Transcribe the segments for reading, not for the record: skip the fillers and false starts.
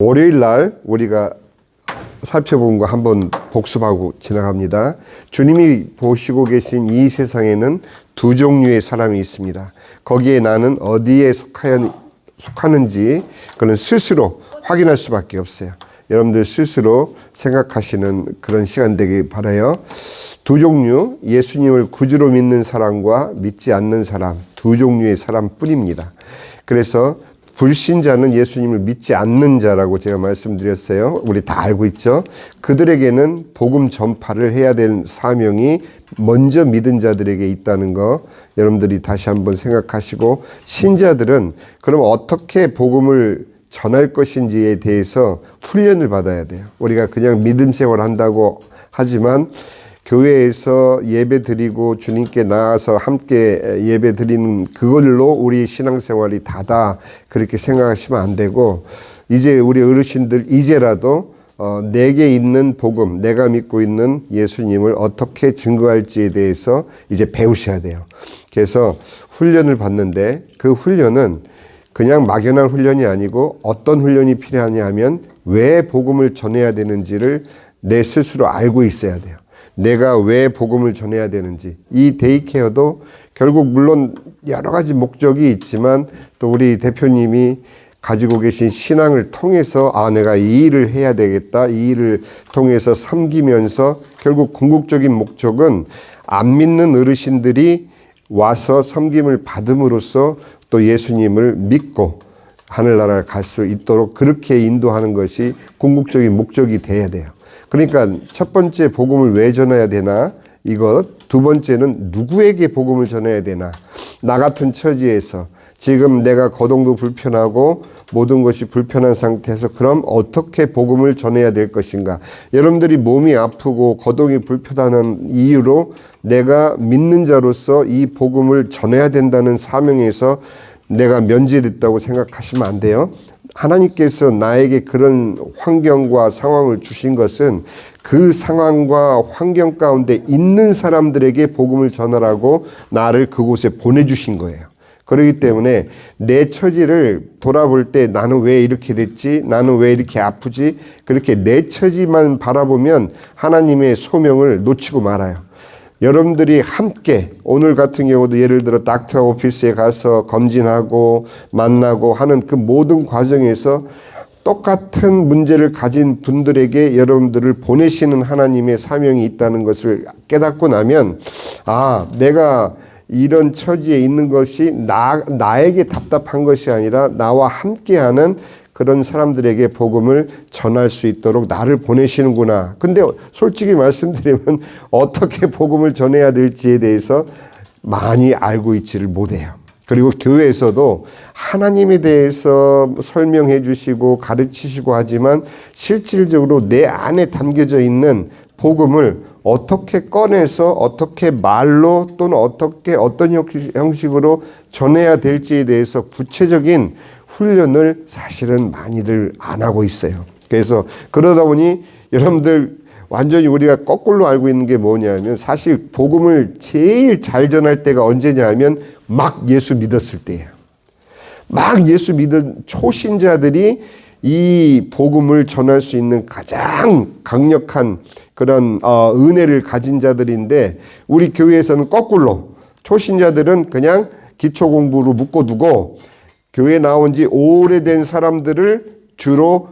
월요일 날 우리가 살펴본 거 한번 복습하고 지나갑니다. 주님이 보시고 계신 이 세상에는 두 종류의 사람이 있습니다. 거기에 나는 어디에 속하는지 그는 스스로 확인할 수밖에 없어요. 여러분들 스스로 생각하시는 그런 시간 되길 바라요. 두 종류, 예수님을 구주로 믿는 사람과 믿지 않는 사람, 두 종류의 사람뿐입니다. 그래서 불신자는 예수님을 믿지 않는 자라고 제가 말씀드렸어요. 우리 다 알고 있죠. 그들에게는 복음 전파를 해야 될 사명이 먼저 믿은 자들에게 있다는 거 여러분들이 다시 한번 생각하시고, 신자들은 그럼 어떻게 복음을 전할 것인지에 대해서 훈련을 받아야 돼요. 우리가 그냥 믿음 생활 한다고 하지만 교회에서 예배 드리고 주님께 나아서 함께 예배 드리는 그걸로 우리 신앙생활이 다다 그렇게 생각하시면 안 되고, 이제 우리 어르신들 이제라도 내게 있는 복음, 내가 믿고 있는 예수님을 어떻게 증거할지에 대해서 이제 배우셔야 돼요. 그래서 훈련을 받는데 그 훈련은 그냥 막연한 훈련이 아니고 어떤 훈련이 필요하냐 하면 왜 복음을 전해야 되는지를 내 스스로 알고 있어야 돼요. 내가 왜 복음을 전해야 되는지. 이 데이케어도 결국 물론 여러 가지 목적이 있지만 또 우리 대표님이 가지고 계신 신앙을 통해서 내가 이 일을 해야 되겠다. 이 일을 통해서 섬기면서 결국 궁극적인 목적은 안 믿는 어르신들이 와서 섬김을 받음으로써 또 예수님을 믿고 하늘나라를 갈 수 있도록 그렇게 인도하는 것이 궁극적인 목적이 돼야 돼요. 그러니까 첫 번째 복음을 왜 전해야 되나? 이것. 두 번째는 누구에게 복음을 전해야 되나? 나 같은 처지에서 지금 내가 거동도 불편하고 모든 것이 불편한 상태에서 그럼 어떻게 복음을 전해야 될 것인가? 여러분들이 몸이 아프고 거동이 불편한 이유로 내가 믿는 자로서 이 복음을 전해야 된다는 사명에서 내가 면제됐다고 생각하시면 안 돼요. 하나님께서 나에게 그런 환경과 상황을 주신 것은 그 상황과 환경 가운데 있는 사람들에게 복음을 전하라고 나를 그곳에 보내주신 거예요. 그렇기 때문에 내 처지를 돌아볼 때 나는 왜 이렇게 됐지? 나는 왜 이렇게 아프지? 그렇게 내 처지만 바라보면 하나님의 소명을 놓치고 말아요. 여러분들이 함께 오늘 같은 경우도 예를 들어 닥터 오피스에 가서 검진하고 만나고 하는 그 모든 과정에서 똑같은 문제를 가진 분들에게 여러분들을 보내시는 하나님의 사명이 있다는 것을 깨닫고 나면 내가 이런 처지에 있는 것이 나에게 답답한 것이 아니라 나와 함께하는 그런 사람들에게 복음을 전할 수 있도록 나를 보내시는구나. 근데 솔직히 말씀드리면 어떻게 복음을 전해야 될지에 대해서 많이 알고 있지를 못해요. 그리고 교회에서도 하나님에 대해서 설명해 주시고 가르치시고 하지만 실질적으로 내 안에 담겨져 있는 복음을 어떻게 꺼내서 어떻게 말로 또는 어떤 형식으로 전해야 될지에 대해서 구체적인 훈련을 사실은 많이들 안 하고 있어요. 그래서 그러다 보니 여러분들 완전히 우리가 거꾸로 알고 있는 게 뭐냐면 사실 복음을 제일 잘 전할 때가 언제냐 하면 막 예수 믿었을 때예요. 막 예수 믿은 초신자들이 이 복음을 전할 수 있는 가장 강력한 그런 은혜를 가진 자들인데, 우리 교회에서는 거꾸로 초신자들은 그냥 기초 공부로 묶어두고 교회 나온 지 오래된 사람들을 주로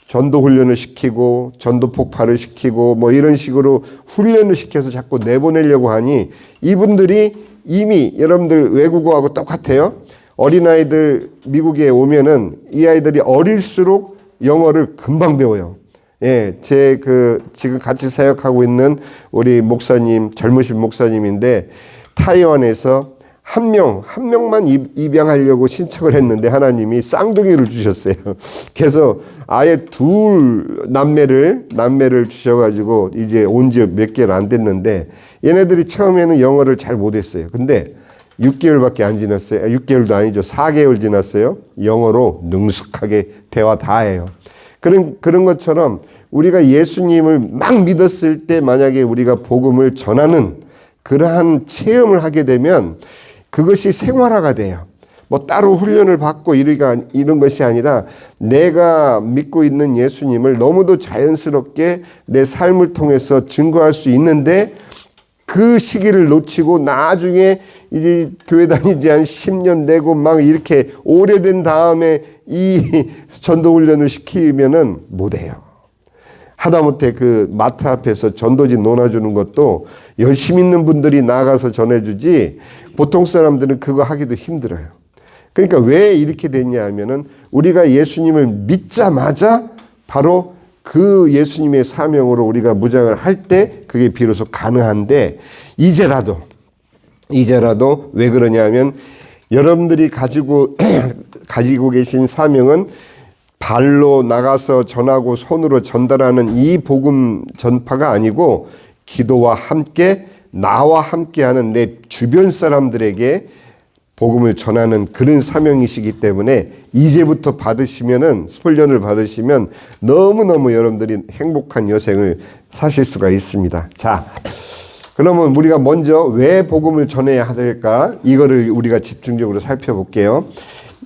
전도 훈련을 시키고 전도 폭발을 시키고 뭐 이런 식으로 훈련을 시켜서 자꾸 내보내려고 하니, 이분들이 이미 여러분들 외국어하고 똑같아요. 어린아이들 미국에 오면은 이 아이들이 어릴수록 영어를 금방 배워요. 예, 지금 같이 사역하고 있는 우리 목사님, 젊으신 목사님인데 타이완에서 한 명만 입양하려고 신청을 했는데 하나님이 쌍둥이를 주셨어요. 그래서 아예 남매를 주셔가지고 이제 온 지 몇 개월 안 됐는데, 얘네들이 처음에는 영어를 잘 못했어요. 근데 6개월밖에 안 지났어요. 6개월도 아니죠. 4개월 지났어요. 영어로 능숙하게 대화 다 해요. 그런 것처럼 우리가 예수님을 막 믿었을 때 만약에 우리가 복음을 전하는 그러한 체험을 하게 되면 그것이 생활화가 돼요. 뭐 따로 훈련을 받고 이런 것이 아니라 내가 믿고 있는 예수님을 너무도 자연스럽게 내 삶을 통해서 증거할 수 있는데 그 시기를 놓치고 나중에 이제 교회 다니지 한 10년 되고 막 이렇게 오래된 다음에 이 전도훈련을 시키면은 못해요. 하다못해 그 마트 앞에서 전도지 놓아주는 것도 열심히 있는 분들이 나가서 전해주지 보통 사람들은 그거 하기도 힘들어요. 그러니까 왜 이렇게 됐냐 하면은 우리가 예수님을 믿자마자 바로 그 예수님의 사명으로 우리가 무장을 할 때 그게 비로소 가능한데 이제라도 왜 그러냐 하면 여러분들이 가지고 계신 사명은 발로 나가서 전하고 손으로 전달하는 이 복음 전파가 아니고 기도와 함께 나와 함께하는 내 주변 사람들에게 복음을 전하는 그런 사명이시기 때문에 이제부터 훈련을 받으시면 너무너무 여러분들이 행복한 여생을 사실 수가 있습니다. 자, 그러면 우리가 먼저 왜 복음을 전해야 될까? 이거를 우리가 집중적으로 살펴볼게요.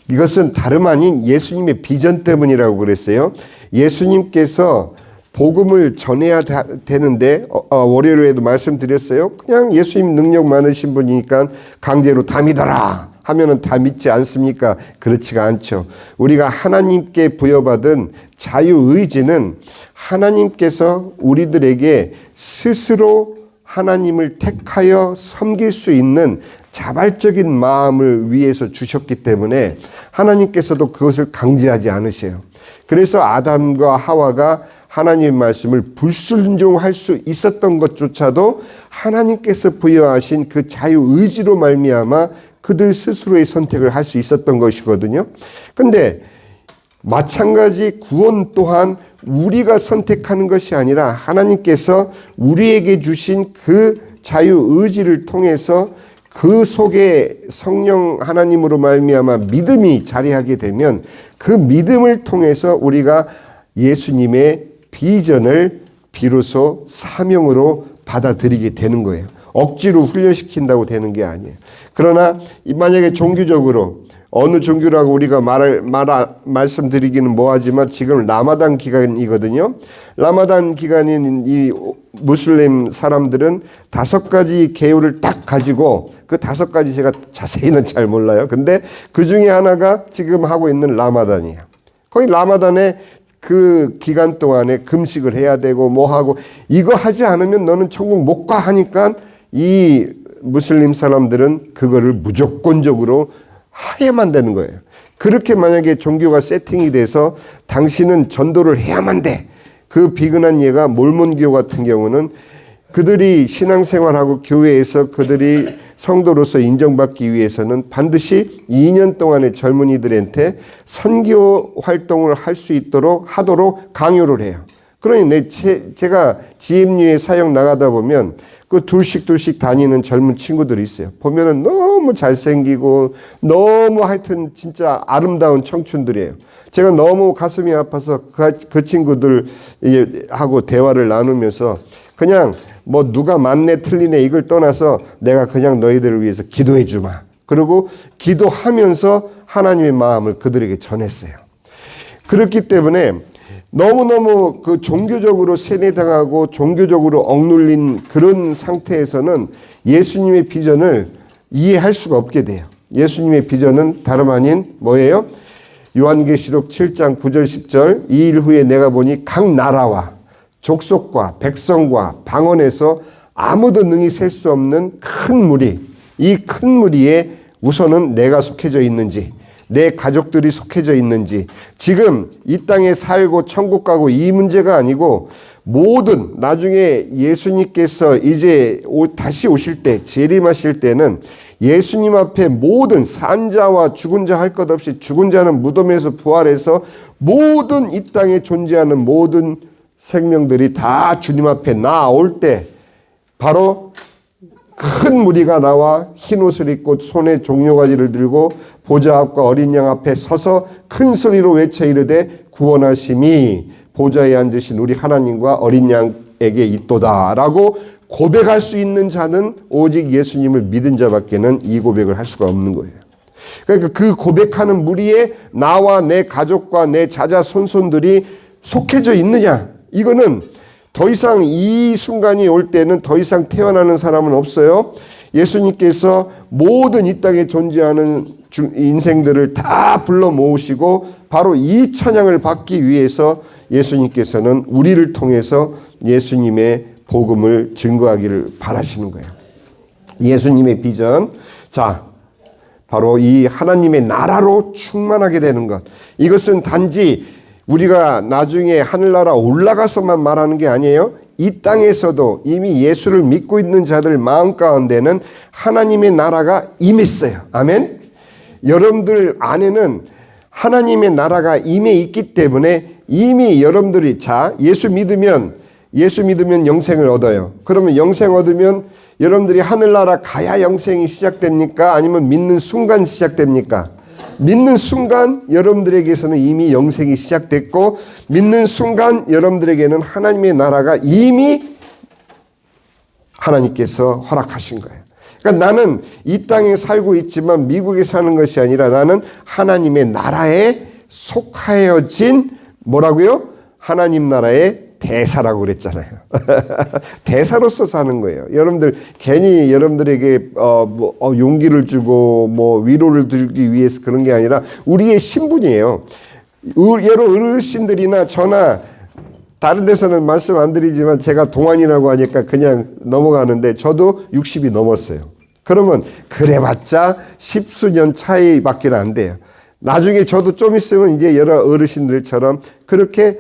이것은 다름 아닌 예수님의 비전 때문이라고 그랬어요. 예수님께서 복음을 전해야 되는데 월요일에도 말씀드렸어요. 그냥 예수님 능력 많으신 분이니까 강제로 다 믿어라 하면은 다 믿지 않습니까? 그렇지가 않죠. 우리가 하나님께 부여받은 자유의지는 하나님께서 우리들에게 스스로 하나님을 택하여 섬길 수 있는 자발적인 마음을 위해서 주셨기 때문에 하나님께서도 그것을 강제하지 않으세요. 그래서 아담과 하와가 하나님의 말씀을 불순종할 수 있었던 것조차도 하나님께서 부여하신 그 자유의지로 말미암아 그들 스스로의 선택을 할 수 있었던 것이거든요. 근데 마찬가지 구원 또한 우리가 선택하는 것이 아니라 하나님께서 우리에게 주신 그 자유의지를 통해서 그 속에 성령 하나님으로 말미암아 믿음이 자리하게 되면 그 믿음을 통해서 우리가 예수님의 비전을 비로소 사명으로 받아들이게 되는 거예요. 억지로 훈련시킨다고 되는 게 아니에요. 그러나 만약에 종교적으로 어느 종교라고 우리가 말씀드리기는 뭐하지만 지금 라마단 기간이거든요. 라마단 기간인 이 무슬림 사람들은 5가지 계율을 딱 가지고 그 5가지 제가 자세히는 잘 몰라요. 근데 그 중에 하나가 지금 하고 있는 라마단이에요. 거기 라마단에 그 기간 동안에 금식을 해야 되고 뭐 하고 이거 하지 않으면 너는 천국 못 가 하니까 이 무슬림 사람들은 그거를 무조건적으로 해야만 되는 거예요. 그렇게 만약에 종교가 세팅이 돼서 당신은 전도를 해야만 돼. 그 비근한 예가 몰몬교 같은 경우는 그들이 신앙생활하고 교회에서 그들이 성도로서 인정받기 위해서는 반드시 2년 동안의 젊은이들한테 선교 활동을 하도록 강요를 해요. 그러니 제가 GMU에 사역 나가다 보면 그 둘씩 다니는 젊은 친구들이 있어요. 보면은 너무 잘생기고 너무 하여튼 진짜 아름다운 청춘들이에요. 제가 너무 가슴이 아파서 그 친구들 하고 대화를 나누면서 그냥 뭐 누가 맞네 틀리네 이걸 떠나서 내가 그냥 너희들을 위해서 기도해 주마. 그리고 기도하면서 하나님의 마음을 그들에게 전했어요. 그렇기 때문에 너무너무 그 종교적으로 세뇌당하고 종교적으로 억눌린 그런 상태에서는 예수님의 비전을 이해할 수가 없게 돼요. 예수님의 비전은 다름 아닌 뭐예요? 요한계시록 7장 9절 10절 이 일 후에 내가 보니 각 나라와 족속과 백성과 방언에서 아무도 능히 셀 수 없는 큰 무리, 이 큰 무리에 우선은 내가 속해져 있는지 내 가족들이 속해져 있는지 지금 이 땅에 살고 천국 가고 이 문제가 아니고 모든 나중에 예수님께서 이제 다시 오실 때 재림하실 때는 예수님 앞에 모든 산자와 죽은 자 할 것 없이 죽은 자는 무덤에서 부활해서 모든 이 땅에 존재하는 모든 생명들이 다 주님 앞에 나올 때 바로 큰 무리가 나와 흰 옷을 입고 손에 종려가지를 들고 보좌 앞과 어린 양 앞에 서서 큰 소리로 외쳐 이르되 구원하심이 보좌에 앉으신 우리 하나님과 어린 양에게 있도다 라고 고백할 수 있는 자는 오직 예수님을 믿은 자밖에는 이 고백을 할 수가 없는 거예요. 그러니까 그 고백하는 무리에 나와 내 가족과 내 자자 손손들이 속해져 있느냐? 이거는 더 이상 이 순간이 올 때는 더 이상 태어나는 사람은 없어요. 예수님께서 모든 이 땅에 존재하는 인생들을 다 불러 모으시고 바로 이 찬양을 받기 위해서 예수님께서는 우리를 통해서 예수님의 복음을 증거하기를 바라시는 거예요. 예수님의 비전. 자, 바로 이 하나님의 나라로 충만하게 되는 것. 이것은 단지 우리가 나중에 하늘나라 올라가서만 말하는 게 아니에요. 이 땅에서도 이미 예수를 믿고 있는 자들 마음 가운데는 하나님의 나라가 임했어요. 아멘. 여러분들 안에는 하나님의 나라가 임해 있기 때문에 이미 여러분들이 예수 믿으면 영생을 얻어요. 그러면 영생 얻으면 여러분들이 하늘나라 가야 영생이 시작됩니까? 아니면 믿는 순간 시작됩니까? 믿는 순간 여러분들에게서는 이미 영생이 시작됐고 믿는 순간 여러분들에게는 하나님의 나라가 이미 하나님께서 허락하신 거예요. 그러니까 나는 이 땅에 살고 있지만 미국에 사는 것이 아니라 나는 하나님의 나라에 속하여진 뭐라고요? 하나님 나라의 대사라고 그랬잖아요. 대사로서 사는 거예요. 여러분들 괜히 여러분들에게 용기를 주고 위로를 들기 위해서 그런 게 아니라 우리의 신분이에요. 여러 어르신들이나 저나 다른 데서는 말씀 안 드리지만 제가 동안이라고 하니까 그냥 넘어가는데 저도 60이 넘었어요. 그러면 그래봤자 10수년 차이밖에 안 돼요. 나중에 저도 좀 있으면 이제 여러 어르신들처럼 그렇게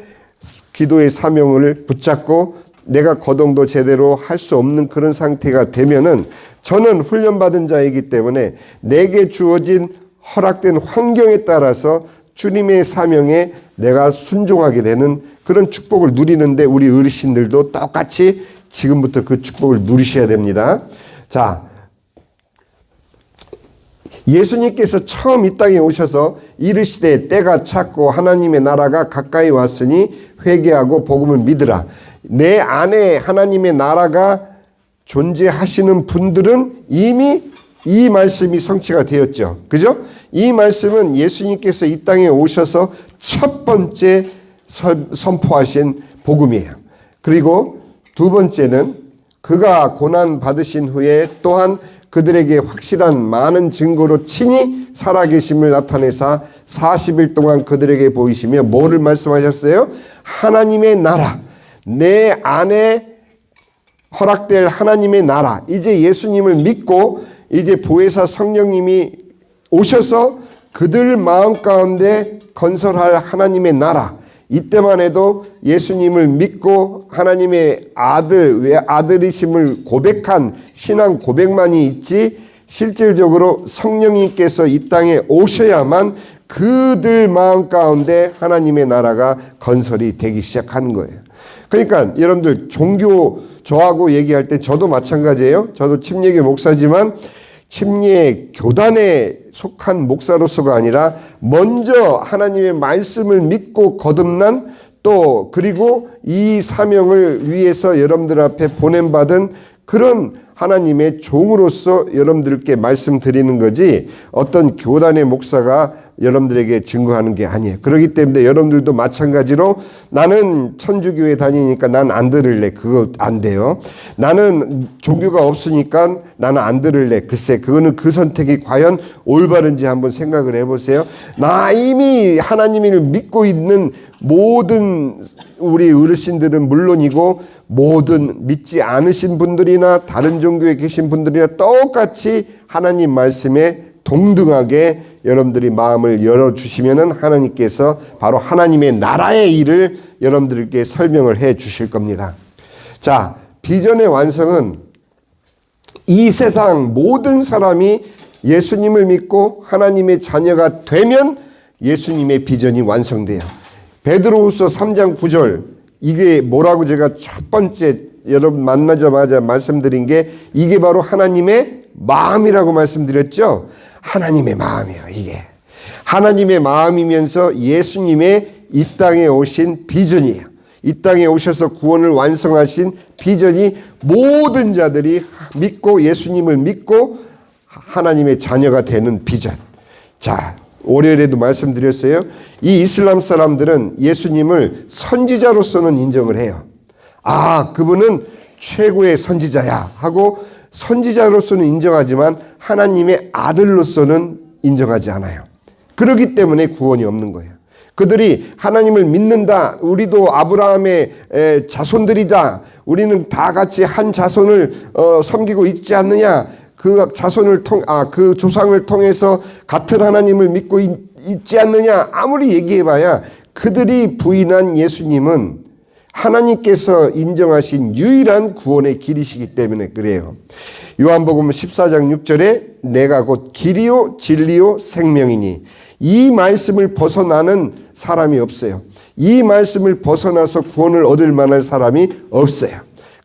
기도의 사명을 붙잡고 내가 거동도 제대로 할 수 없는 그런 상태가 되면은 저는 훈련받은 자이기 때문에 내게 주어진 허락된 환경에 따라서 주님의 사명에 내가 순종하게 되는 그런 축복을 누리는데 우리 어르신들도 똑같이 지금부터 그 축복을 누리셔야 됩니다. 자, 예수님께서 처음 이 땅에 오셔서 이르시되 때가 찼고 하나님의 나라가 가까이 왔으니 회개하고 복음을 믿으라. 내 안에 하나님의 나라가 존재하시는 분들은 이미 이 말씀이 성취가 되었죠. 그죠? 이 말씀은 예수님께서 이 땅에 오셔서 첫 번째 선포하신 복음이에요. 그리고 두 번째는 그가 고난 받으신 후에 또한 그들에게 확실한 많은 증거로 친히 살아계심을 나타내사 40일 동안 그들에게 보이시며 뭐를 말씀하셨어요? 하나님의 나라, 내 안에 허락될 하나님의 나라. 이제 예수님을 믿고 이제 보혜사 성령님이 오셔서 그들 마음 가운데 건설할 하나님의 나라. 이때만 해도 예수님을 믿고 하나님의 아들이심을 고백한 신앙 고백만이 있지 실질적으로 성령님께서 이 땅에 오셔야만 그들 마음 가운데 하나님의 나라가 건설이 되기 시작하는 거예요. 그러니까 여러분들 종교 저하고 얘기할 때 저도 마찬가지예요. 저도 침례교 목사지만 침례 교단에 속한 목사로서가 아니라 먼저 하나님의 말씀을 믿고 거듭난 또 그리고 이 사명을 위해서 여러분들 앞에 보냄받은 그런 하나님의 종으로서 여러분들께 말씀드리는 거지 어떤 교단의 목사가 여러분들에게 증거하는 게 아니에요. 그렇기 때문에 여러분들도 마찬가지로 나는 천주교에 다니니까 난 안 들을래. 그거 안 돼요. 나는 종교가 없으니까 나는 안 들을래. 글쎄 그거는 그 선택이 과연 올바른지 한번 생각을 해보세요. 나 이미 하나님을 믿고 있는 모든 우리 어르신들은 물론이고 모든 믿지 않으신 분들이나 다른 종교에 계신 분들이나 똑같이 하나님 말씀에 동등하게 여러분들이 마음을 열어주시면은 하나님께서 바로 하나님의 나라의 일을 여러분들께 설명을 해 주실 겁니다. 자, 비전의 완성은 이 세상 모든 사람이 예수님을 믿고 하나님의 자녀가 되면 예수님의 비전이 완성돼요. 베드로후서 3장 9절 이게 뭐라고 제가 첫 번째 여러분 만나자마자 말씀드린 게 이게 바로 하나님의 마음이라고 말씀드렸죠. 하나님의 마음이에요. 이게 하나님의 마음이면서 예수님의 이 땅에 오신 비전이에요. 이 땅에 오셔서 구원을 완성하신 비전이 모든 자들이 믿고 예수님을 믿고 하나님의 자녀가 되는 비전. 자, 월요일에도 말씀드렸어요. 이 이슬람 사람들은 예수님을 선지자로서는 인정을 해요. 아, 그분은 최고의 선지자야 하고 선지자로서는 인정하지만 하나님의 아들로서는 인정하지 않아요. 그렇기 때문에 구원이 없는 거예요. 그들이 하나님을 믿는다. 우리도 아브라함의 자손들이다. 우리는 다 같이 한 자손을 섬기고 있지 않느냐. 그 자손을 그 조상을 통해서 같은 하나님을 믿고 있지 않느냐. 아무리 얘기해봐야 그들이 부인한 예수님은 하나님께서 인정하신 유일한 구원의 길이시기 때문에 그래요. 요한복음 14장 6절에 내가 곧 길이요 진리요 생명이니 이 말씀을 벗어나는 사람이 없어요. 이 말씀을 벗어나서 구원을 얻을 만한 사람이 없어요.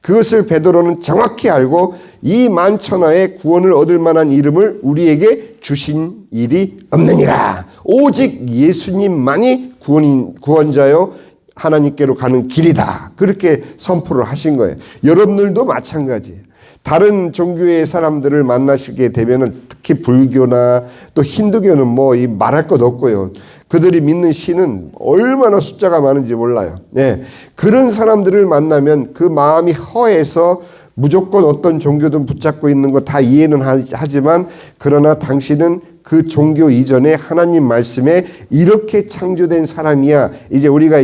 그것을 베드로는 정확히 알고 이 만천하에 구원을 얻을 만한 이름을 우리에게 주신 일이 없느니라. 오직 예수님만이 구원자요 하나님께로 가는 길이다. 그렇게 선포를 하신 거예요. 여러분들도 마찬가지예요. 다른 종교의 사람들을 만나시게 되면은 특히 불교나 또 힌두교는 뭐 말할 것 없고요. 그들이 믿는 신은 얼마나 숫자가 많은지 몰라요. 네. 그런 사람들을 만나면 그 마음이 허해서 무조건 어떤 종교든 붙잡고 있는 거 다 이해는 하지만 그러나 당신은 그 종교 이전에 하나님 말씀에 이렇게 창조된 사람이야. 이제 우리가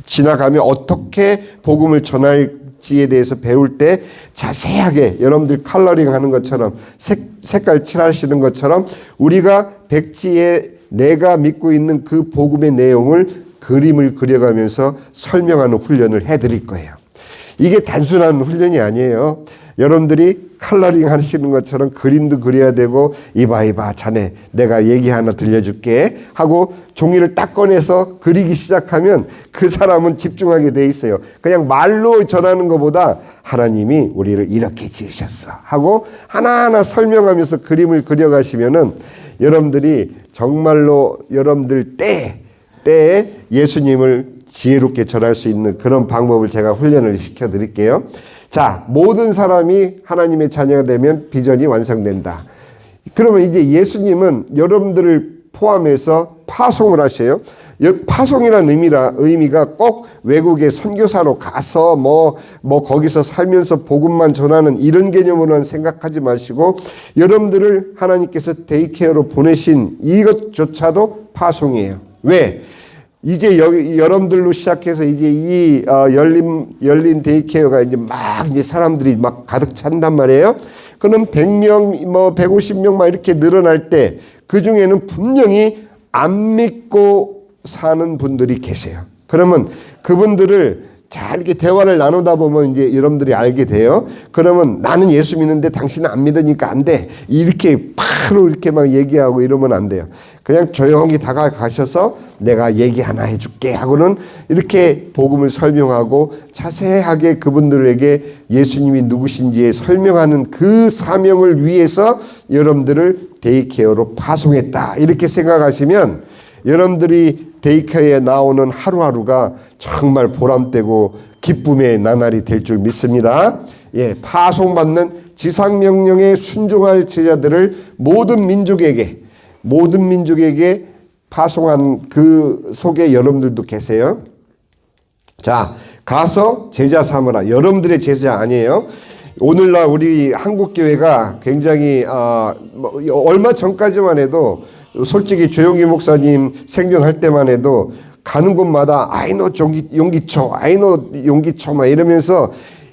지나가며 어떻게 복음을 전할지에 대해서 배울 때 자세하게 여러분들 컬러링 하는 것처럼 색깔 칠하시는 것처럼 우리가 백지에 내가 믿고 있는 그 복음의 내용을 그림을 그려가면서 설명하는 훈련을 해드릴 거예요. 이게 단순한 훈련이 아니에요. 여러분들이 컬러링 하시는 것처럼 그림도 그려야 되고 이봐 자네 내가 얘기 하나 들려줄게 하고 종이를 딱 꺼내서 그리기 시작하면 그 사람은 집중하게 돼 있어요. 그냥 말로 전하는 것보다 하나님이 우리를 이렇게 지으셨어 하고 하나하나 설명하면서 그림을 그려가시면은 여러분들이 정말로 여러분들 때에 예수님을 지혜롭게 전할 수 있는 그런 방법을 제가 훈련을 시켜드릴게요. 자, 모든 사람이 하나님의 자녀가 되면 비전이 완성된다. 그러면 이제 예수님은 여러분들을 포함해서 파송을 하셔요. 파송이라는 의미가 꼭 외국에 선교사로 가서 거기서 살면서 복음만 전하는 이런 개념으로는 생각하지 마시고 여러분들을 하나님께서 데이케어로 보내신 이것조차도 파송이에요. 왜? 이제 여러분들로 시작해서 이제 이 열린 데이케어가 이제 이제 사람들이 막 가득 찬단 말이에요. 그럼 100명, 150명 막 이렇게 늘어날 때 그 중에는 분명히 안 믿고 사는 분들이 계세요. 그러면 그분들을 잘 이렇게 대화를 나누다 보면 이제 여러분들이 알게 돼요. 그러면 나는 예수 믿는데 당신은 안 믿으니까 안 돼. 이렇게 바로 이렇게 막 얘기하고 이러면 안 돼요. 그냥 조용히 다가가셔서 내가 얘기 하나 해줄게 하고는 이렇게 복음을 설명하고 자세하게 그분들에게 예수님이 누구신지 설명하는 그 사명을 위해서 여러분들을 데이케어로 파송했다. 이렇게 생각하시면 여러분들이 데이케어에 나오는 하루하루가 정말 보람되고 기쁨의 나날이 될 줄 믿습니다. 예, 파송받는 지상명령에 순종할 제자들을 모든 민족에게 파송한 그 속에 여러분들도 계세요. 자, 가서 제자 삼으라. 여러분들의 제자 아니에요. 오늘날 우리 한국교회가 굉장히 얼마 전까지만 해도 솔직히 조용기 목사님 생존할 때만 해도 가는 곳마다 아이노 용기초 막 이러면서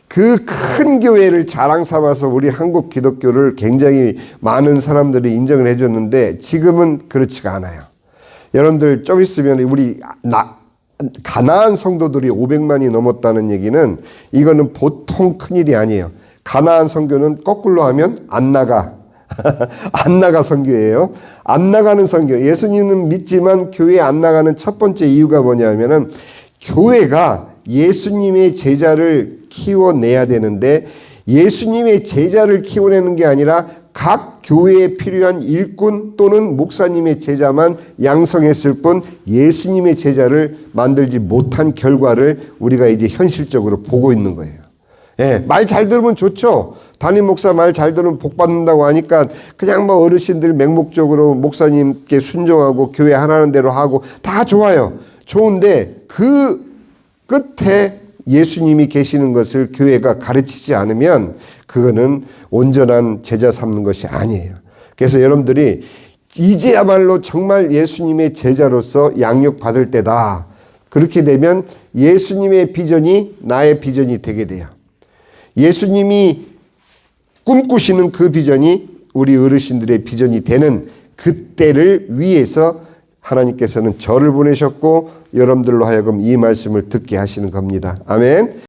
그 큰 교회를 자랑 삼아서 우리 한국 기독교를 굉장히 많은 사람들이 인정을 해줬는데 지금은 그렇지가 않아요. 여러분들 좀 있으면 우리 가나안 성도들이 500만이 넘었다는 얘기는 이거는 보통 큰일이 아니에요. 가나안 선교는 거꾸로 하면 안 나가 선교예요. 안 나가는 선교. 예수님은 믿지만 교회에 안 나가는 첫 번째 이유가 뭐냐면은 교회가 예수님의 제자를 키워내야 되는데 예수님의 제자를 키워내는 게 아니라 각 교회에 필요한 일꾼 또는 목사님의 제자만 양성했을 뿐 예수님의 제자를 만들지 못한 결과를 우리가 이제 현실적으로 보고 있는 거예요. 예, 말 잘 들으면 좋죠. 담임 목사 말 잘 들으면 복 받는다고 하니까 그냥 뭐 어르신들 맹목적으로 목사님께 순종하고 교회 하라는 대로 하고 다 좋아요. 좋은데 그 끝에 예수님이 계시는 것을 교회가 가르치지 않으면 그거는 온전한 제자 삼는 것이 아니에요. 그래서 여러분들이 이제야말로 정말 예수님의 제자로서 양육받을 때다. 그렇게 되면 예수님의 비전이 나의 비전이 되게 돼요. 예수님이 꿈꾸시는 그 비전이 우리 어르신들의 비전이 되는 그때를 위해서 하나님께서는 저를 보내셨고 여러분들로 하여금 이 말씀을 듣게 하시는 겁니다. 아멘.